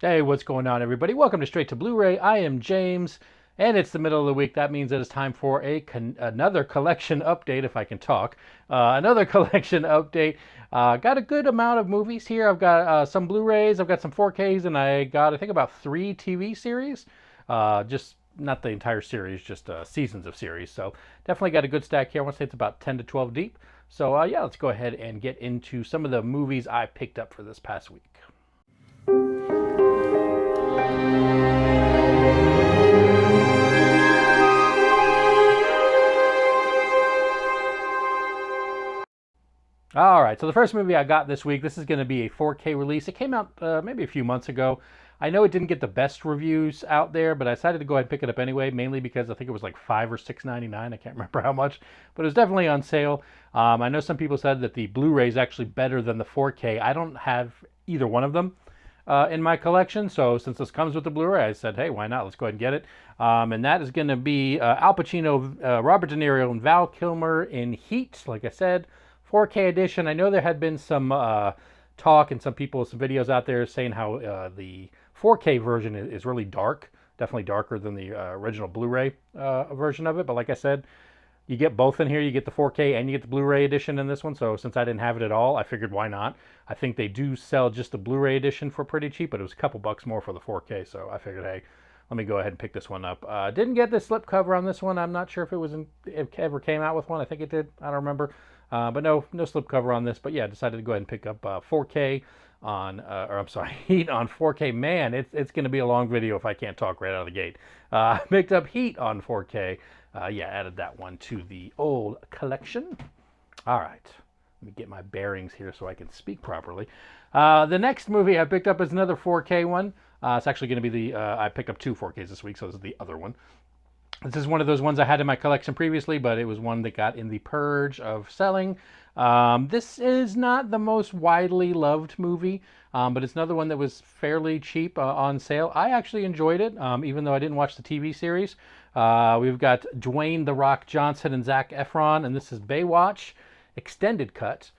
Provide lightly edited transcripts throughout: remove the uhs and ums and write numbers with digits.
Hey, what's going on, everybody? Welcome to Straight to Blu-ray. I am James, and it's the middle of the week. That means that it's time for another collection update, if I can talk. Another collection update. Got a good amount of movies here. I've got some Blu-rays, I've got some 4Ks, and I got, I think, about 3 TV series. Just not the entire series, just seasons of series. So definitely got a good stack here. I want to say it's about 10 to 12 deep. So yeah, let's go ahead and get into some of the movies I picked up for this past week. All right, so the first movie I got this week, this is going to be a 4K release. It came out maybe a few months ago. I know it didn't get the best reviews out there, but I decided to go ahead and pick it up anyway, mainly because I think it was like $5 or $6.99. I can't remember how much, but it was definitely on sale. I know some people said that the Blu-ray is actually better than the 4K. I don't have either one of them in my collection, so since this comes with the Blu-ray, I said, hey, why not? Let's go ahead and get it. And that is going to be Al Pacino, Robert De Niro, and Val Kilmer in Heat, like I said. 4K edition. I know there had been some talk and some videos out there saying how the 4K version is really dark, definitely darker than the original Blu-ray version of it. But like I said, you get both in here. You get the 4K and you get the Blu-ray edition in this one. So since I didn't have it at all, I figured why not. I think they do sell just the Blu-ray edition for pretty cheap, but it was a couple bucks more for the 4K. So I figured, hey, let me go ahead and pick this one up. Didn't get the slip cover on this one. I'm not sure if it ever came out with one. I think it did. I don't remember. But no slip cover on this. But yeah, decided to go ahead and pick up 4K on, or I'm sorry, Heat on 4K. Man, it's going to be a long video if I can't talk right out of the gate. Picked up Heat on 4K. Yeah, added that one to the old collection. All right, let me get my bearings here so I can speak properly. The next movie I picked up is another 4K one. It's actually going to be I picked up two 4Ks this week, so this is the other one. This is one of those ones I had in my collection previously, but it was one that got in the purge of selling. This is not the most widely loved movie, but it's another one that was fairly cheap on sale. I actually enjoyed it, even though I didn't watch the TV series. We've got Dwayne "The Rock" Johnson and Zac Efron, and this is Baywatch extended cut.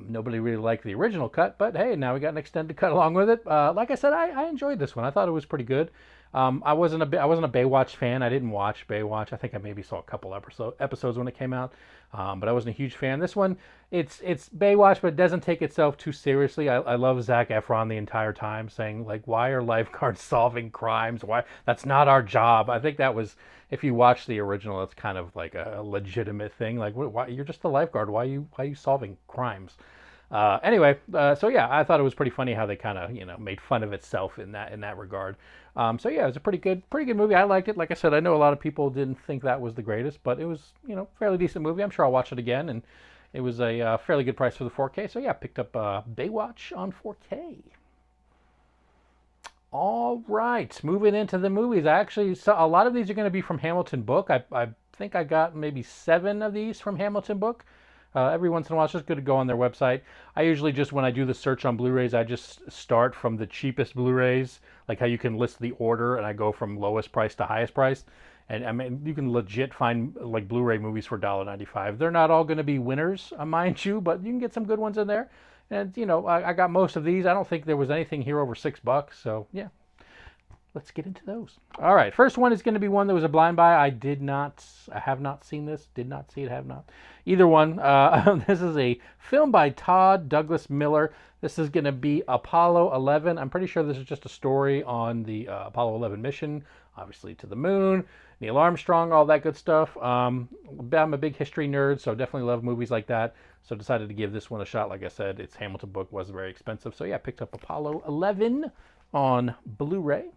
Nobody really liked the original cut, but hey, now we got an extended cut along with it. Like I said, I enjoyed this one. I thought it was pretty good. I wasn't a Baywatch fan. I didn't watch Baywatch. I think I maybe saw a couple episodes when it came out, but I wasn't a huge fan. This one, it's Baywatch, but it doesn't take itself too seriously. I love Zac Efron the entire time saying like, "Why are lifeguards solving crimes? Why? That's not our job." I think that was, if you watch the original, it's kind of like a legitimate thing. Like, why you're just a lifeguard? Why are you solving crimes? Anyway, so yeah, I thought it was pretty funny how they kind of made fun of itself in that regard. So yeah, it was a pretty good movie. I liked it. Like I said, I know a lot of people didn't think that was the greatest, but it was fairly decent movie. I'm sure I'll watch it again, and it was a fairly good price for the 4K. So yeah, picked up Baywatch on 4K. All right, moving into the movies. I actually saw a lot of these are going to be from Hamilton Book. I think I got maybe 7 of these from Hamilton Book. Every once in a while, it's just good to go on their website. I usually just, when I do the search on Blu-rays, I just start from the cheapest Blu-rays, like how you can list the order, and I go from lowest price to highest price. And I mean, you can legit find like Blu-ray movies for $1.95. They're not all going to be winners, mind you, but you can get some good ones in there. And I got most of these. I don't think there was anything here over $6. So yeah, let's get into those. All right, first one is going to be one that was a blind buy. I have not seen this. Did not see it. Have not. Either one. This is a film by Todd Douglas Miller. This is going to be Apollo 11. I'm pretty sure this is just a story on the Apollo 11 mission, obviously to the moon, Neil Armstrong, all that good stuff. I'm a big history nerd, so definitely love movies like that. So decided to give this one a shot. Like I said, its Hamilton Book wasn't very expensive. So yeah, I picked up Apollo 11 on Blu-ray.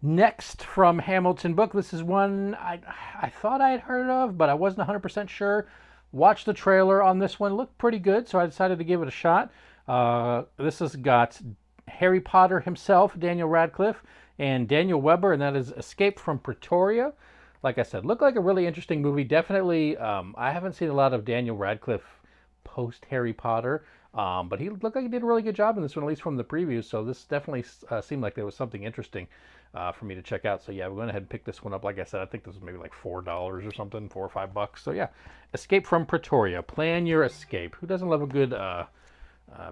Next from Hamilton Book, this is one I thought I had heard of, but I wasn't 100% sure. Watched the trailer on this one, looked pretty good, so I decided to give it a shot. This has got Harry Potter himself, Daniel Radcliffe, and Daniel Webber, and that is Escape from Pretoria. Like I said, looked like a really interesting movie. Definitely, I haven't seen a lot of Daniel Radcliffe post Harry Potter, but he looked like he did a really good job in this one, at least from the previews. So this definitely seemed like there was something interesting for me to check out. So yeah, we went ahead and picked this one up. Like I said, I think this was maybe like $4 or something, $4 or $5. So yeah, Escape from Pretoria. Plan your escape. Who doesn't love a good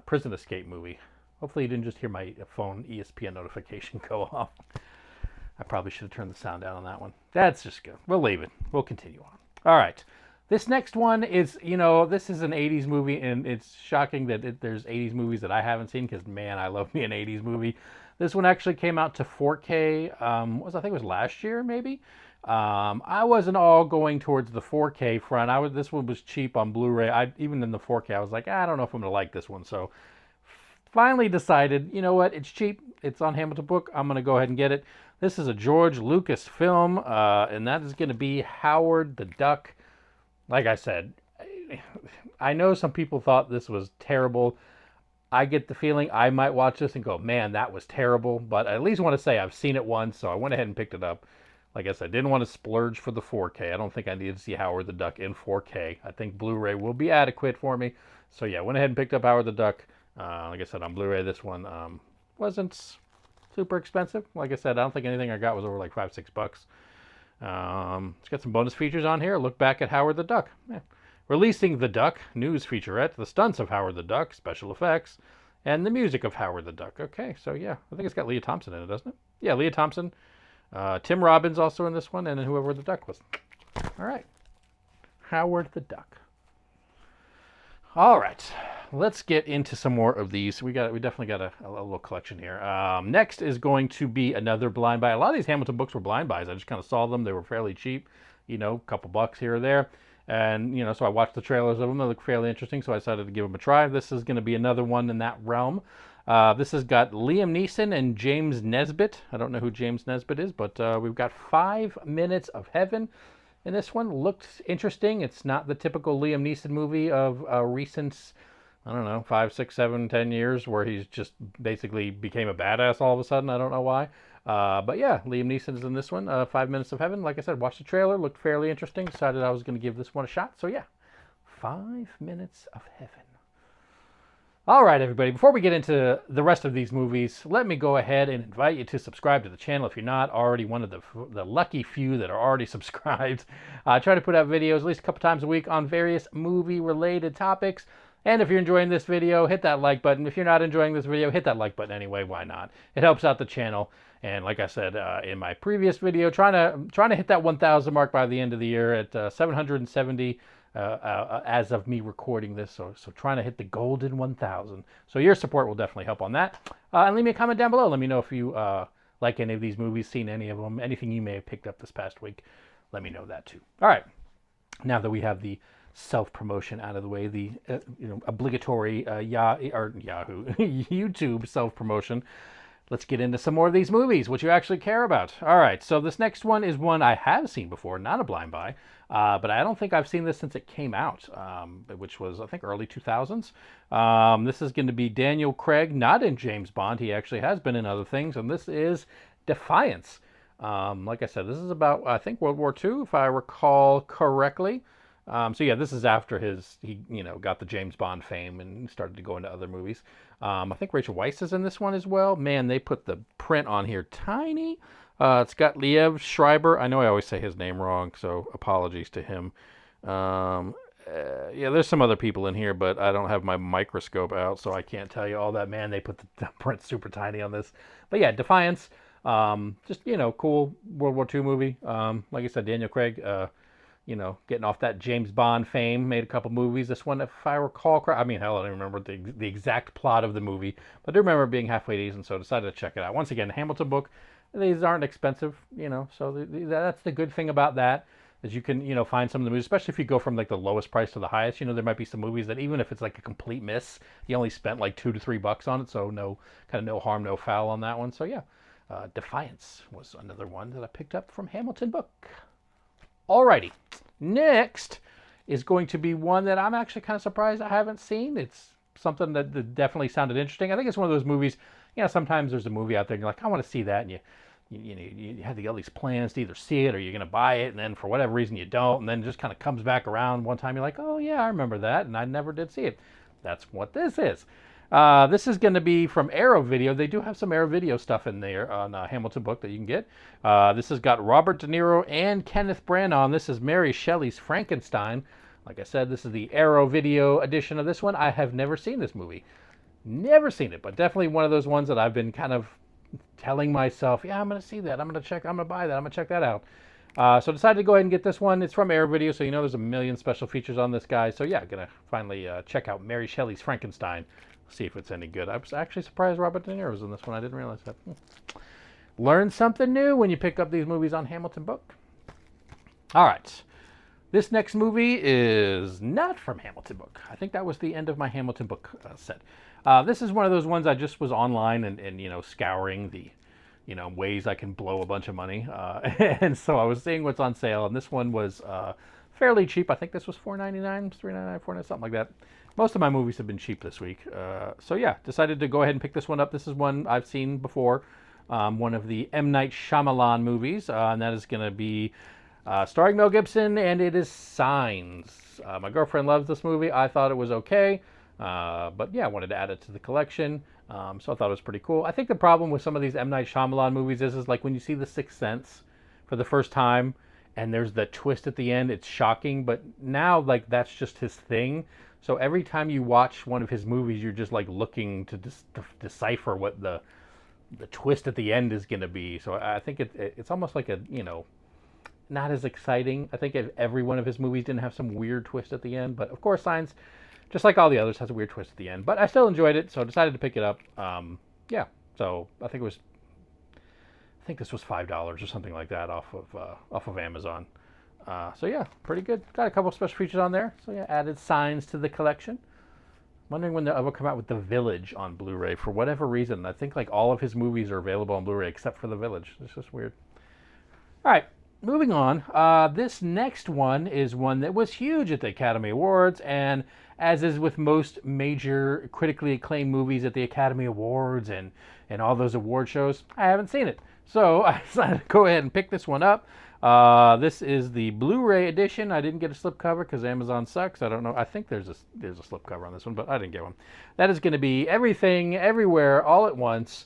prison escape movie? Hopefully you didn't just hear my phone ESPN notification go off. I probably should have turned the sound down on that one. That's just good. We'll leave it. We'll continue on. All right. This next one is, this is an 80s movie, and it's shocking that there's 80s movies that I haven't seen because, man, I love me an 80s movie. This one actually came out to 4K, I think it was last year, maybe. I wasn't all going towards the 4K front. This one was cheap on Blu-ray. Even in the 4K, I was like, I don't know if I'm going to like this one. So finally decided, you know what, it's cheap. It's on Hamilton Book. I'm going to go ahead and get it. This is a George Lucas film, and that is going to be Howard the Duck. Like I said, I know some people thought this was terrible. I get the feeling I might watch this and go, man, that was terrible. But I at least want to say I've seen it once, so I went ahead and picked it up. Like I said, I didn't want to splurge for the 4K. I don't think I needed to see Howard the Duck in 4K. I think Blu-ray will be adequate for me. So yeah, went ahead and picked up Howard the Duck. Like I said, on Blu-ray, this one wasn't super expensive. Like I said, I don't think anything I got was over like $5-6. It's got some bonus features on here. Look back at Howard the Duck. Yeah. Releasing the Duck, news featurette, the stunts of Howard the Duck, special effects, and the music of Howard the Duck. Okay, so yeah, I think it's got Leah Thompson in it, doesn't it? Yeah, Leah Thompson. Tim Robbins also in this one, and then whoever the Duck was. All right. Howard the Duck. All right. Let's get into some more of these. We definitely got a little collection here. Next is going to be another blind buy. A lot of these Hamilton books were blind buys. I just kind of saw them. They were fairly cheap, a couple bucks here or there. And, so I watched the trailers of them. They look fairly interesting, so I decided to give them a try. This is going to be another one in that realm. This has got Liam Neeson and James Nesbitt. I don't know who James Nesbitt is, but we've got 5 Minutes of Heaven. And this one looked interesting. It's not the typical Liam Neeson movie of recent, 5, 6, 7, 10 years where he's just basically became a badass all of a sudden. I don't know why. But yeah, Liam Neeson is in this one, 5 Minutes of Heaven. Like I said, watched the trailer, looked fairly interesting. Decided I was going to give this one a shot. So yeah, 5 Minutes of Heaven. All right, everybody, before we get into the rest of these movies, let me go ahead and invite you to subscribe to the channel if you're not already one of the lucky few that are already subscribed. I try to put out videos at least a couple times a week on various movie-related topics. And if you're enjoying this video, hit that like button. If you're not enjoying this video, hit that like button anyway. Why not? It helps out the channel. And like I said in my previous video, trying to hit that 1,000 mark by the end of the year at 770 as of me recording this. So trying to hit the golden 1,000. So your support will definitely help on that. And leave me a comment down below. Let me know if you like any of these movies, seen any of them, anything you may have picked up this past week. Let me know that too. All right. Now that we have the self-promotion out of the way, the obligatory Yahoo YouTube self-promotion, let's get into some more of these movies, what you actually care about. All right, so this next one is one I have seen before, not a blind buy, but I don't think I've seen this since it came out, which was, I think, early 2000s. This is going to be Daniel Craig, not in James Bond. He actually has been in other things, and this is Defiance. Like I said, this is about, I think, World War II, if I recall correctly. So yeah, this is after he got the James Bond fame and started to go into other movies. I think Rachel Weisz is in this one as well. Man, they put the print on here tiny. It's got Liev Schreiber. I know I always say his name wrong, so apologies to him. Yeah, there's some other people in here, but I don't have my microscope out, so I can't tell you all that. Man, they put the print super tiny on this. But yeah, Defiance. Just, cool World War II movie. Like I said, Daniel Craig, getting off that James Bond fame, made a couple movies. This one, if I recall correctly, hell, I don't remember the exact plot of the movie, but I do remember being halfway decent, so I decided to check it out. Once again, Hamilton book, these aren't expensive, so that's the good thing about that, is you can, find some of the movies, especially if you go from like the lowest price to the highest. There might be some movies that even if it's like a complete miss, you only spent like $2 to $3 on it, so no harm, no foul on that one. So yeah, Defiance was another one that I picked up from Hamilton book. Alrighty, next is going to be one that I'm actually kind of surprised I haven't seen. It's something that definitely sounded interesting. I think it's one of those movies, sometimes there's a movie out there and you're like, I want to see that, and you have all these plans to either see it or you're going to buy it, and then for whatever reason you don't, and then it just kind of comes back around one time, you're like, oh yeah, I remember that, and I never did see it. That's what this is. This is going to be from Arrow Video. They do have some Arrow Video stuff in there on Hamilton book that you can get. This has got Robert De Niro and Kenneth Branagh. This is Mary Shelley's Frankenstein. Like I said, this is the Arrow Video edition of this one. I have never seen this movie. Never seen it, but definitely one of those ones that I've been kind of telling myself, yeah, I'm going to see that. I'm going to buy that. I'm going to check that out. So decided to go ahead and get this one. It's from Air Video, so you know there's a million special features on this guy. So yeah, gonna finally check out Mary Shelley's Frankenstein. See if it's any good. I was actually surprised Robert De Niro was in this one. I didn't realize that. Learn something new when you pick up these movies on Hamilton Book. All right. This next movie is not from Hamilton Book. I think that was the end of my Hamilton Book set. This is one of those ones I just was online and scouring the ways I can blow a bunch of money. And so I was seeing what's on sale, and this one was fairly cheap. I think this was $4.99, $3.99, $4.99, something like that. Most of my movies have been cheap this week. So yeah, decided to go ahead and pick this one up. This is one I've seen before, one of the M. Night Shyamalan movies, and that is going to be starring Mel Gibson, and it is Signs. My girlfriend loves this movie. I thought it was okay, but yeah, I wanted to add it to the collection. So I thought it was pretty cool. I think the problem with some of these M. Night Shyamalan movies is like when you see The Sixth Sense for the first time and there's the twist at the end, it's shocking. But now, like, that's just his thing. So every time you watch one of his movies, you're just like looking to decipher what the twist at the end is going to be. So I think it's almost like a, not as exciting. I think if every one of his movies didn't have some weird twist at the end. But of course, Signs, just like all the others, has a weird twist at the end. But I still enjoyed it, so I decided to pick it up. Yeah, so I think this was $5 or something like that off of Amazon. So yeah, pretty good. Got a couple of special features on there. So yeah, added Signs to the collection. Wondering when they'll ever come out with The Village on Blu-ray for whatever reason. I think like all of his movies are available on Blu-ray except for The Village. It's just weird. All right. Moving on, this next one is one that was huge at the Academy Awards, and as is with most major critically acclaimed movies at the Academy Awards and all those award shows, I haven't seen it. So I decided to go ahead and pick this one up. This is the Blu-ray edition. I didn't get a slipcover because Amazon sucks. I don't know. I think there's a slipcover on this one, but I didn't get one. That is going to be Everything, Everywhere, All at Once.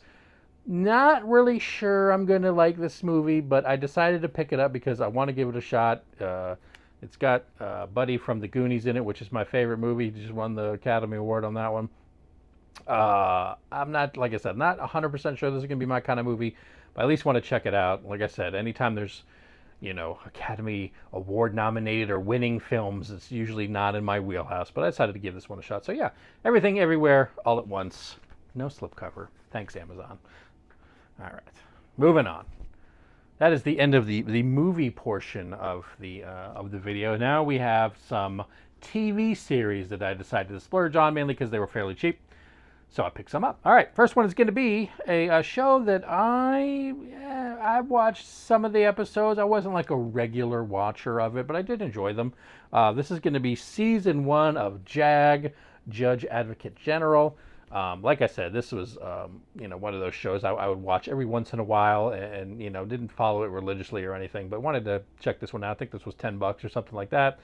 Not really sure I'm going to like this movie, but I decided to pick it up because I want to give it a shot. It's got Buddy from The Goonies in it, which is my favorite movie. He just won the Academy Award on that one. I'm not, like I said, not 100% sure this is going to be my kind of movie, but I at least want to check it out. Like I said, anytime there's, Academy Award nominated or winning films, it's usually not in my wheelhouse, but I decided to give this one a shot. So yeah, Everything, Everywhere, All at Once. No slipcover. Thanks, Amazon. All right, moving on. That is the end of the movie portion of the video. Now we have some TV series that I decided to splurge on, mainly because they were fairly cheap. So I picked some up. All right, first one is going to be a show that I watched some of the episodes. I wasn't like a regular watcher of it, but I did enjoy them. This is going to be season 1 of JAG, Judge Advocate General. Like I said, this was, one of those shows I would watch every once in a while and didn't follow it religiously or anything, but wanted to check this one out. I think this was $10 or something like that.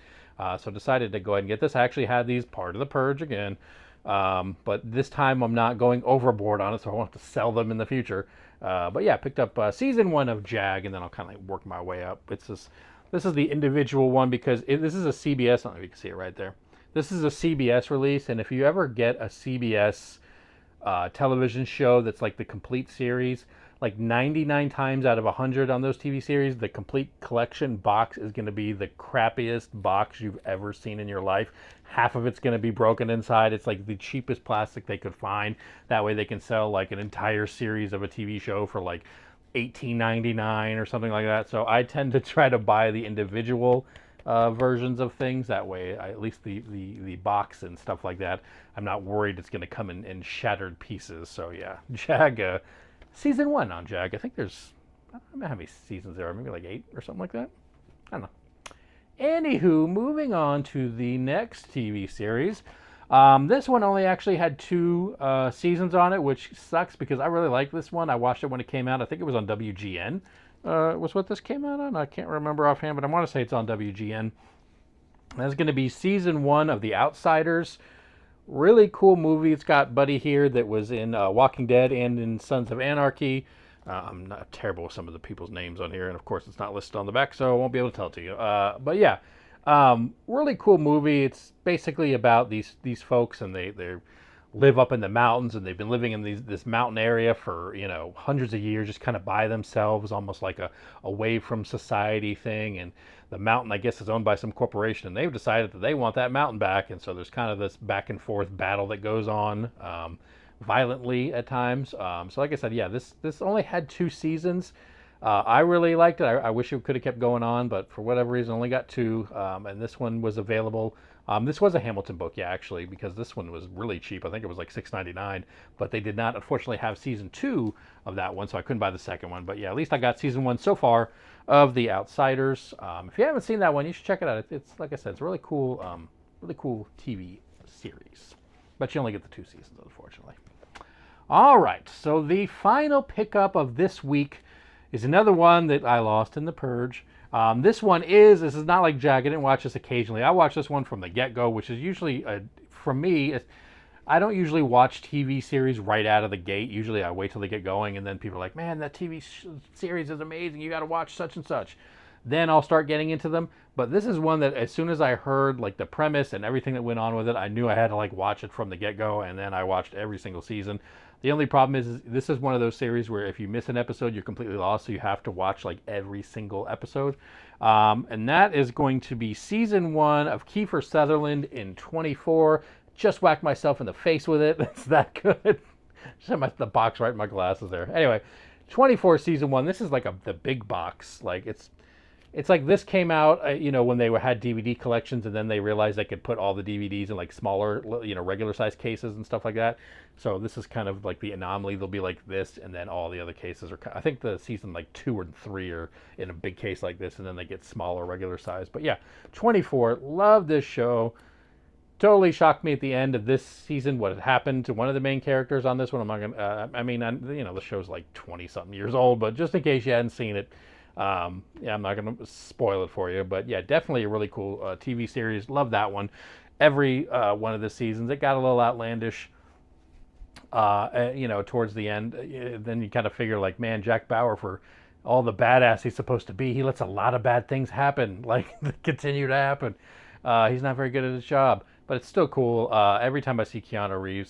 So decided to go ahead and get this. I actually had these part of the purge again, but this time I'm not going overboard on it, so I won't have to sell them in the future. But yeah, picked up season 1 of JAG, and then I'll kind of work my way up. This is the individual one because this is a CBS. I don't know if you can see it right there. This is a CBS release, and if you ever get a CBS television show that's like the complete series, like 99 times out of 100 on those TV series, the complete collection box is going to be the crappiest box you've ever seen in your life. Half of it's going to be broken inside. It's like the cheapest plastic they could find. That way they can sell like an entire series of a TV show for like $18.99 or something like that. So I tend to try to buy the individual versions of things. That way, at least the box and stuff like that, I'm not worried it's going to come in shattered pieces. So yeah, JAG, season 1 on JAG. I think there's, I don't know how many seasons there are, maybe like 8 or something like that. I don't know. Anywho, moving on to the next TV series. This one only actually had 2 seasons on it, which sucks because I really like this one. I watched it when it came out. I think it was on WGN. Was what this came out on? I can't remember offhand, but I want to say it's on WGN. That's going to be season 1 of The Outsiders. Really cool movie. It's got Buddy here that was in Walking Dead and in Sons of Anarchy. I'm not terrible with some of the people's names on here, and of course it's not listed on the back, so I won't be able to tell it to you. But yeah, really cool movie. It's basically about these folks, and they're live up in the mountains, and they've been living in this mountain area for, hundreds of years, just kind of by themselves, almost like a away from society thing. And the mountain, I guess, is owned by some corporation, and they've decided that they want that mountain back. And so there's kind of this back and forth battle that goes on, violently at times. So like I said, yeah, this only had 2 seasons. I really liked it. I wish it could have kept going on, but for whatever reason, only got 2. And this one was available. This was a Hamilton book, yeah, actually, because this one was really cheap. I think it was like $6.99, but they did not, unfortunately, have season 2 of that one, so I couldn't buy the second one. But yeah, at least I got season 1 so far of The Outsiders. If you haven't seen that one, you should check it out. It's like I said, it's a really cool TV series. But you only get the 2 seasons, unfortunately. All right, so the final pickup of this week is another one that I lost in the purge. This is not like Jack. I didn't watch this occasionally. I watch this one from the get-go, which is usually, for me, I don't usually watch TV series right out of the gate. Usually I wait till they get going, and then people are like, man, that TV series is amazing. You got to watch such and such. Then I'll start getting into them. But this is one that as soon as I heard like the premise and everything that went on with it, I knew I had to like watch it from the get-go, and then I watched every single season. The only problem is this is one of those series where if you miss an episode, you're completely lost, so you have to watch like every single episode. And that is going to be season 1 of Kiefer Sutherland in 24. Just whacked myself in the face with it. It's that good. Just have the box right in my glasses there. Anyway, 24 season 1. This is like the big box. Like it's like this came out, when they had DVD collections, and then they realized they could put all the DVDs in like smaller, regular size cases and stuff like that. So this is kind of like the anomaly. They'll be like this, and then all the other cases are, I think the season like 2 and 3 are in a big case like this, and then they get smaller, regular size. But yeah, 24. Love this show. Totally shocked me at the end of this season what had happened to one of the main characters on this one. I'm not gonna, the show's like 20 something years old, but just in case you hadn't seen it. I'm not going to spoil it for you, but yeah, definitely a really cool TV series. Love that one. Every one of the seasons, it got a little outlandish, towards the end. Then you kind of figure like, man, Jack Bauer, for all the badass he's supposed to be, he lets a lot of bad things happen, like continue to happen. He's not very good at his job, but it's still cool. Every time I see Kiefer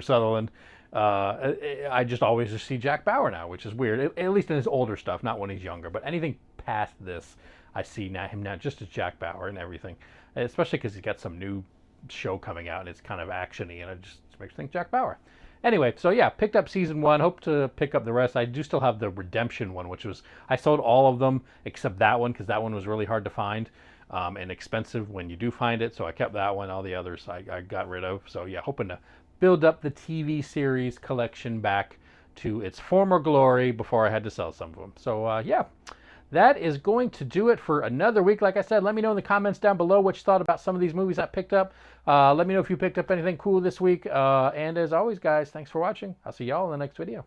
Sutherland, I just always just see Jack Bauer now, which is weird. At least in his older stuff, not when he's younger. But anything past this, I see him now just as Jack Bauer and everything. Especially because he's got some new show coming out, and it's kind of action-y, and it just makes me think Jack Bauer. Anyway, so yeah, picked up season 1. Hope to pick up the rest. I do still have the Redemption one, which was, I sold all of them except that one, because that one was really hard to find. And expensive when you do find it, so I kept that one. All the others I got rid of. So yeah, hoping to build up the TV series collection back to its former glory before I had to sell some of them. So yeah, that is going to do it for another week. Like I said, let me know in the comments down below what you thought about some of these movies I picked up. Let me know if you picked up anything cool this week. And as always, guys, thanks for watching. I'll see y'all in the next video.